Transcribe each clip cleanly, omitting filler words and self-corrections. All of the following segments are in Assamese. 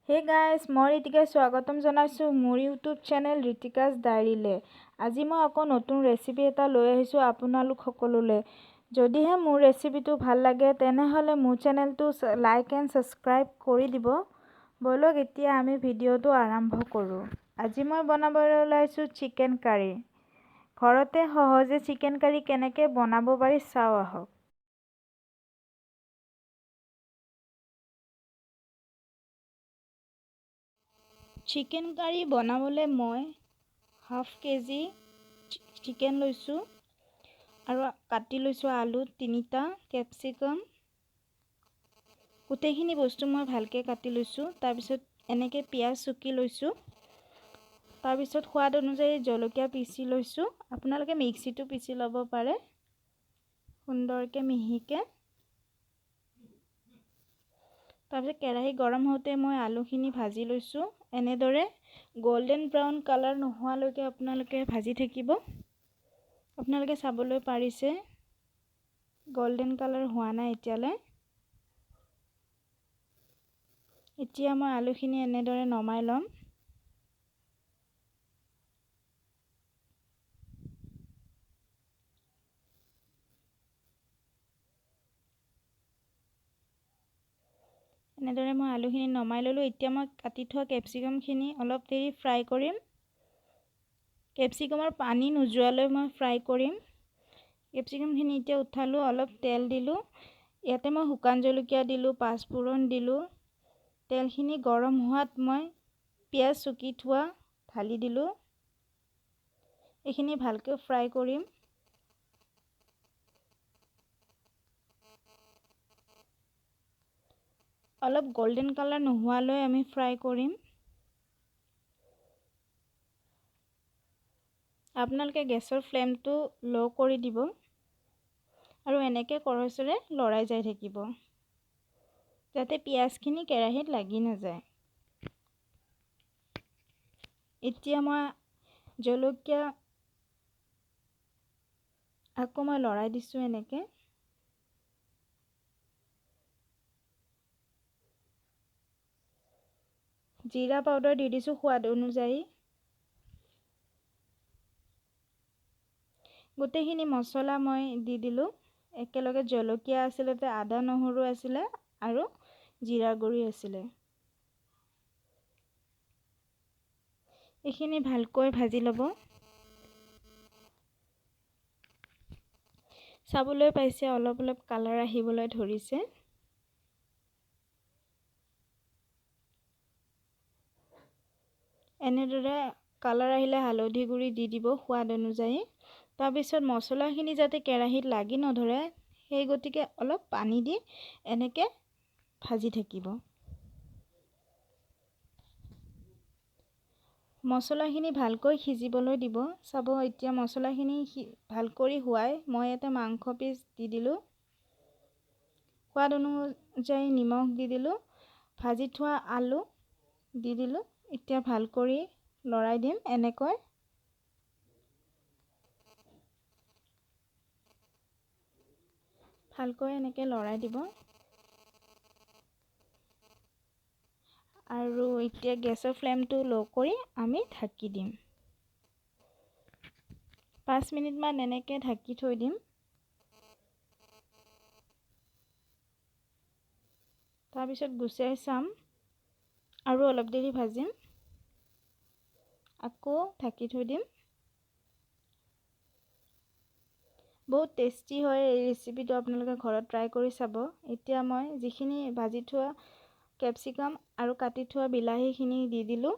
হে গাইজ, মই ঋতিকাই স্বাগতম জনাইছোঁ মোৰ ইউটিউব চেনেল ঋতিকাজ ডায়েৰীলৈ। আজি মই আকৌ নতুন ৰেচিপি এটা লৈ আহিছোঁ আপোনালোক সকলোলৈ। যদিহে মোৰ ৰেচিপিটো ভাল লাগে তেনেহ'লে মোৰ চেনেলটো লাইক এণ্ড ছাবস্ক্ৰাইব কৰি দিব। ব'লক এতিয়া আমি ভিডিঅ'টো আৰম্ভ কৰোঁ। আজি মই বনাবলৈ ওলাইছোঁ চিকেন কাৰী। ঘৰতে সহজে চিকেন কাৰী কেনেকৈ বনাব পাৰি চাওঁ আহক। চিকেন কাৰী বনাবলৈ মই হাফ কেজি চিকেন লৈছোঁ আৰু কাটি লৈছোঁ আলু 3টা, কেপচিকাম, গোটেইখিনি বস্তু মই ভালকৈ কাটি লৈছোঁ। তাৰপিছত এনেকৈ পিঁয়াজ চুকি লৈছোঁ। তাৰপিছত সোৱাদ অনুযায়ী জলকীয়া পিচি লৈছোঁ। আপোনালোকে মিক্সিটো পিচি ল'ব পাৰে সুন্দৰকৈ মিহিকৈ। তাৰপিছত কেৰাহী গৰম হওঁতে মই আলুখিনি ভাজি লৈছোঁ। এনেদৰে গোল্ডেন ব্ৰাউন কালাৰ নোহোৱালৈকে আপোনালোকে ভাজি থাকিব। আপোনালোকে চাবলৈ পাৰিছে গোল্ডেন কালাৰ হোৱা নাই এতিয়ালৈ। এতিয়া মই আলুখিনি এনেদৰে নমাই ল'ম। এনেদৰে মই আলুখিনি নমাই ল'লোঁ। এতিয়া মই কাটি থোৱা কেপচিকামখিনি অলপ দেৰি ফ্ৰাই কৰিম। কেপচিকামৰ পানী নোযোৱালৈ মই ফ্ৰাই কৰিম। কেপচিকামখিনি এতিয়া উঠালোঁ, অলপ তেল দিলোঁ। ইয়াতে মই শুকান জলকীয়া দিলোঁ, পাঁচফোৰণ দিলোঁ। তেলখিনি গৰম হোৱাত মই পিঁয়াজ চুকি থোৱা ঢালি দিলোঁ। এইখিনি ভালকৈ ফ্ৰাই কৰিম। অলপ গোল্ডেন কালাৰ নোহোৱালৈ আমি ফ্ৰাই কৰিম। আপোনালোকে গেছৰ ফ্লেমটো ল' কৰি দিব আৰু এনেকৈ কৰচেৰে লৰাই যাই থাকিব যাতে পিঁয়াজখিনি কেৰাহীত লাগি নাযায়। এতিয়া মই জলকীয়া আকৌ মই লৰাই দিছোঁ এনেকৈ। জিৰা পাউডাৰ দি দিছোঁ সোৱাদ অনুযায়ী। গোটেইখিনি মছলা মই দি দিলোঁ একেলগে। জলকীয়া আছিলে, আদা নহৰু আছিলে আৰু জিৰা গুড়ি আছিলে। এইখিনি ভালকৈ ভাজি ল'ব। চাবলৈ পাইছে অলপ অলপ কালাৰ আহিবলৈ ধৰিছে। এনেদৰে কালাৰ আহিলে হালধি গুড়ি দি দিব সোৱাদ অনুযায়ী। তাৰপিছত মছলাখিনি যাতে কেৰাহীত লাগি নধৰে সেই গতিকে অলপ পানী দি এনেকৈ ভাজি থাকিব। মছলাখিনি ভালকৈ সিজিবলৈ দিব। চাব এতিয়া মছলাখিনি ভালকৈ হোৱাই মই ইয়াতে মাংস পিচ দি দিলোঁ। সোৱাদ অনুযায়ী নিমখ দি দিলোঁ। ভাজি থোৱা আলু দি দিলোঁ। এতিয়া ভালকৈ লৰাই দিম এনেকৈ। ভালকৈ এনেকৈ লৰাই দিব। আৰু এতিয়া গেছৰ ফ্লেমটো ল' কৰি আমি ঢাকি দিম। 5 মিনিটমান এনেকৈ ঢাকি থৈ দিম। তাৰপিছত গুচাই চাম আৰু অলপ দেৰি ভাজিম। আকৌ ঢাকি থৈ দিম। বহুত টেষ্টি হয় এই ৰেচিপিটো, আপোনালোকে ঘৰত ট্ৰাই কৰি চাব। এতিয়া মই যিখিনি ভাজি থোৱা কেপচিকাম আৰু কাটি থোৱা বিলাহীখিনি দি দিলোঁ।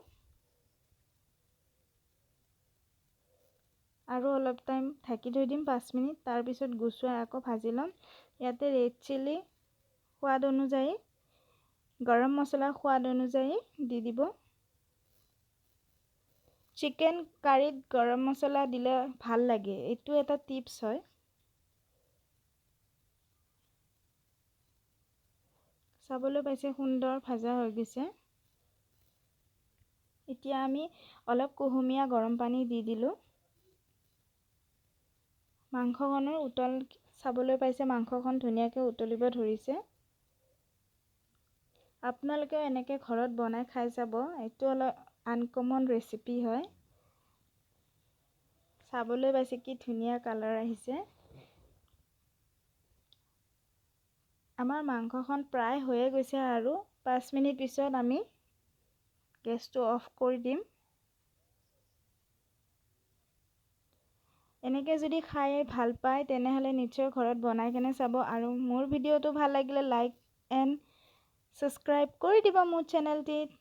আৰু অলপ টাইম ঢাকি থৈ দিম 5 মিনিট। তাৰপিছত গুচুৱাই আকৌ ভাজি ল'ম। ইয়াতে ৰেড চিলি সোৱাদ অনুযায়ী, গৰম মছলা সোৱাদ অনুযায়ী দি দিব। চিকেন কাৰীত গৰম মছলা দিলে ভাল লাগে, এইটো এটা টিপছ হয়। চাবলৈ পাইছে সুন্দৰ ভাজা হৈ গৈছে। এতিয়া আমি অলপ কুহুমীয়া গৰম পানী দি দিলোঁ। মাংসখনৰ চাবলৈ পাইছে মাংসখন ধুনীয়াকৈ উতলিব ধৰিছে। আপোনালোকেও এনেকৈ ঘৰত বনাই খাই চাব। এইটো অলপ আনকমন ৰেচিপি হয়। চাবলৈ পাইছে কি ধুনীয়া কালাৰ আহিছে। আমাৰ মাংসখন প্ৰায় হৈয়ে গৈছে আৰু 5 মিনিট পিছত আমি গেছটো অফ কৰি দিম। এনেকৈ যদি খাই ভাল পায় তেনেহ'লে নিশ্চয় ঘৰত বনাই কেনে চাব। আৰু মোৰ ভিডিঅ'টো ভাল লাগিলে লাইক এণ্ড ছাবস্ক্ৰাইব কৰি দিব মোৰ চেনেলটিত।